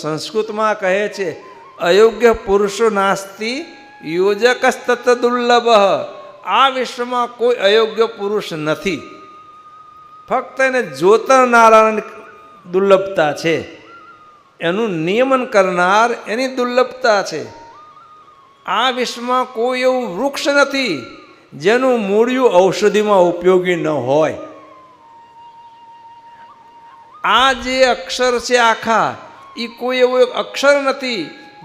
સંસ્કૃતમાં કહે છે અયોગ્ય પુરુષો નાસ્તિ યોજકસ્તત દુર્લભ. આ વિશ્વમાં કોઈ અયોગ્ય પુરુષ નથી, ફક્ત એને જોતરનારાની દુર્લભતા છે, એનું નિયમન કરનાર એની દુર્લભતા છે. આ વિશ્વમાં કોઈ એવું વૃક્ષ નથી જેનું મૂળિયું ઔષધિમાં ઉપયોગી ન હોય. આ જે અક્ષર છે આખા, એ કોઈ એવો એક અક્ષર નથી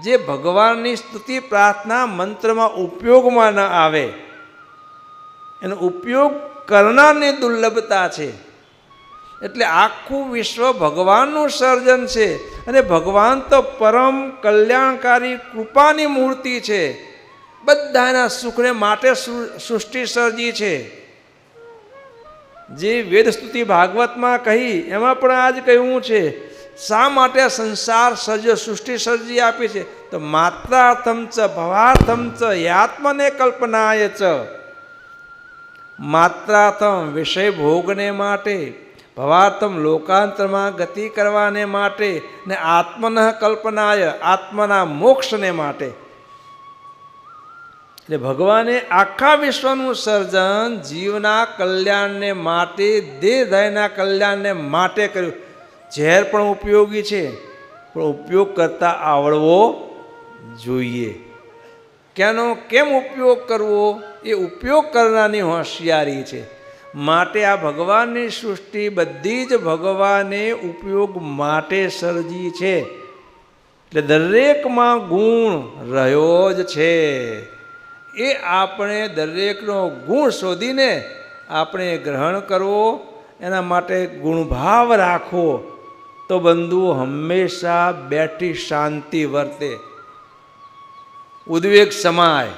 જે ભગવાનની સ્તુતિ પ્રાર્થના મંત્રમાં ઉપયોગમાં ન આવે. એનો ઉપયોગ કરનારની દુર્લભતા છે. એટલે આખું વિશ્વ ભગવાનનું સર્જન છે. અને ભગવાન તો પરમ કલ્યાણકારી કૃપાની મૂર્તિ છે. બધાના સુખને માટે સૃષ્ટિ સર્જી છે. જે વેદ સ્તુતિ ભાગવતમાં કહી એમાં પણ આજ કહ્યું છે, શા માટે સંસાર સર્જ્યો, સૃષ્ટિ સર્જી આપી છે? તો માત્રાર્થમ ચ ભવાર્થમ ચ યાત્મને કલ્પનાય ચ. માત્રાર્થમ વિષય ભોગને માટે, ભવાર્થમ લોકાંતરમાં ગતિ કરવાને માટે, ને આત્મન કલ્પનાય આત્મના મોક્ષને માટે. એટલે ભગવાને આખા વિશ્વનું સર્જન જીવના કલ્યાણને માટે, દેહધાયના કલ્યાણને માટે કર્યું. ઝેર પણ ઉપયોગી છે, પણ ઉપયોગ કરતા આવડવો જોઈએ. કેમ ઉપયોગ કરવો? એ ઉપયોગ કરનારની હોશિયારી છે. માટે આ ભગવાનની સૃષ્ટિ બધી જ ભગવાને ઉપયોગ માટે સર્જી છે. એટલે દરેકમાં ગુણ રહ્યો જ છે. એ આપણે દરેકનો ગુણ શોધીને આપણે ગ્રહણ કરવો, એના માટે ગુણભાવ રાખવો, તો બંધુઓ હંમેશા બેઠી શાંતિ વર્તે. ઉદ્વેગ સમાય.